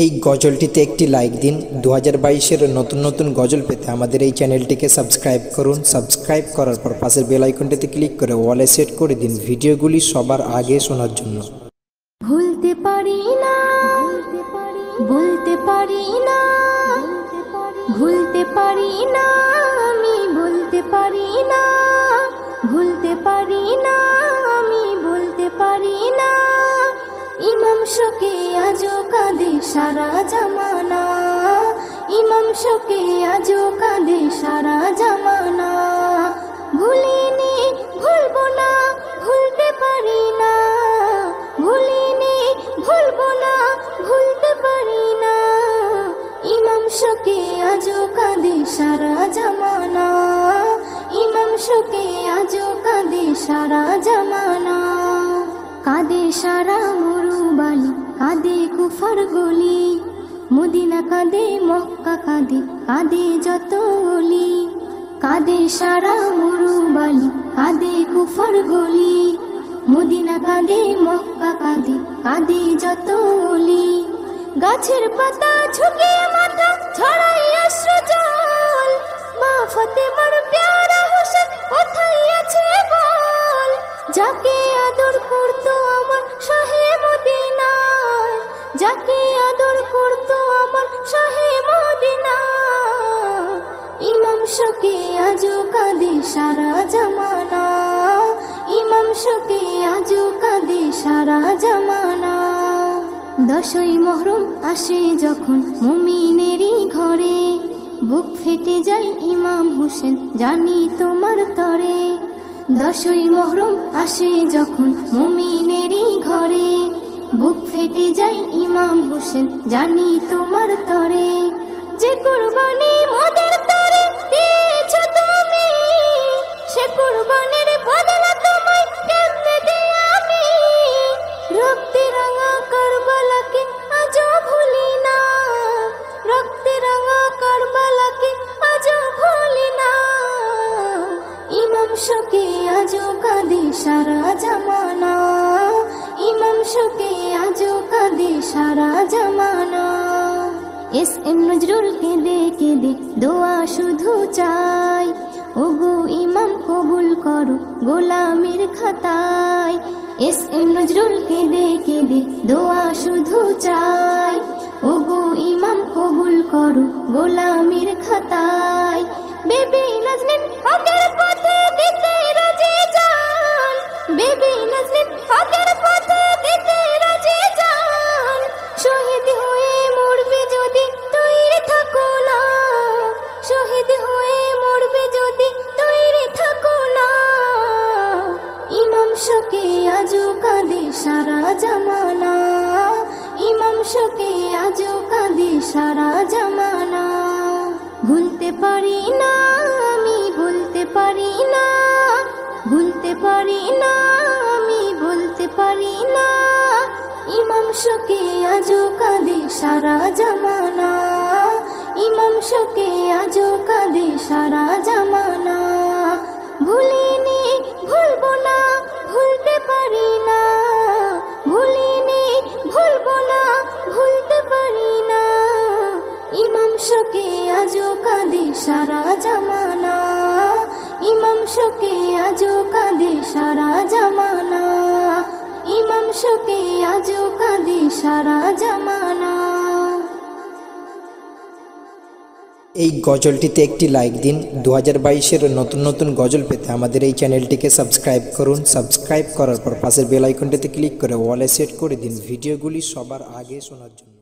এই গজলটিতে একটি লাইক দিন। 2022-এর নতুন নতুন গজল পেতে আমাদের এই চ্যানেলটিকে সাবস্ক্রাইব করুন। সাবস্ক্রাইব করার পর পাশের বেল আইকনটিতে ক্লিক করে অলে সেট করে দিন ভিডিওগুলি সবার আগে শোনার জন্য। ভুলতে পারি না, বলতে পারি না, ভুলতে পারি না, আমি বলতে পারি না, ভুলতে পারি না, আমি বলতে পারি না। ইমাম শোকে আজও কাঁদে সারা জামানা, ইমাম শোকে আজও কাঁদে সারা জামানা। ভুলিনি, ভুলবো না, ভুলতে পারি না, ভুলিনি, ভুলবো না, ভুলতে পারি না। ইমাম শোকে আজও কাঁদে সারা জামানা, ইমাম শোকে আজও কাঁদে সারা জামানা। কাঁদে সারা মরুবালি, কাঁদে কুফার গলি, মদিনা কাঁদে, মক্কা কাঁদে, কাঁদে যত অলি। কাঁদে সারা মরুবালি, কাঁদে কুফার গলি, মদিনা কাঁদে, মক্কা কাঁদে, কাঁদে যত অলি। গাছের পাতা ঝুঁকিয়ে মাথা ছড়াই অশ্রু জল, মা ফাতেমার প্যারা হোসেন কোথায় আছে বল। যাকে আদর করতো আমার শাহে মদিনা, যাকে আদর করতো আমার শাহে মদিনা। ইমাম শোকে আজও কাঁদে সারা জামানা, ইমাম শোকে আজও কাঁদে সারা জামানা। 10ই মুহররম আসে যখন মুমিনেরই ঘরে, বুক ফেটে যায় ইমাম হোসেন জানি তোমার তরে। 10ই মুহররম আসে যখন মুমিনেরই ঘরে, বুক ফেটে যায় ইমাম হোসেন জানি তোমার তরে। যে কুরবানি মোদের তরে দিয়েছো তুমি, সে কুরবানির বদলা তোমায় কেমনে দিই আমি। রক্তে রাঙা কারবালাকে আজও ভুলি না, রক্তে রাঙা কারবালাকে আজও ভুলি না। ইমাম শোকে আজও কাঁদে সারা জামানা, ইমাম শোকে আজও কাঁদে সারা জামানা। এস.এম. নজরুল কেঁদে কেঁদে দোয়া শুধু চাই, ওগো ইমাম কবুল করো গোলামের খাতায়। এস.এম. নজরুল কেঁদে কেঁদে দোয়া শুধু চাই, ওগো ইমাম কবুল করো গোলামের খাতায়। বেবি নাজনীন হকের পথে দিতে রাজি জান, বেবি নাজনীন হকের পথে দিতে রাজি জান। শহীদ হয়ে মরবে যদি তৈরি থাকো না, শহীদ হয়ে মরবে যদি তৈরি থাকো না। ইমাম শোকে আজও কাঁদে সারা জামানা, ইমাম শোকে আজও কাঁদে সারা জামানা। ভুলতে পারি না, আমি বলতে পারি না, ভুলতে পারি না, আমি বলতে পারি না। ইমাম শোকে আজও কাঁদে সারা জামানা, ইমাম শোকে আজও কাঁদে সারা জামানা। ভুলিনি, ভুলবো না, ভুলতে পারি না, ভুলিনি, ভুলবো না, ভুলতে পারি না। ইমাম শোকে আজও কাঁদে সারা জামানা, ইমাম শোকে আজও কাঁদে সারা জামানা, ইমাম শোকে আজও কাঁদে সারা জামানা। এই গজলটিতে একটি লাইক দিন। 2022-এর নতুন নতুন গজল পেতে আমাদের এই চ্যানেলটিকে সাবস্ক্রাইব করুন। সাবস্ক্রাইব করার পর পাশের বেল আইকনটিতে ক্লিক করে অলে সেট করে দিন ভিডিওগুলি সবার আগে শোনার জন্য।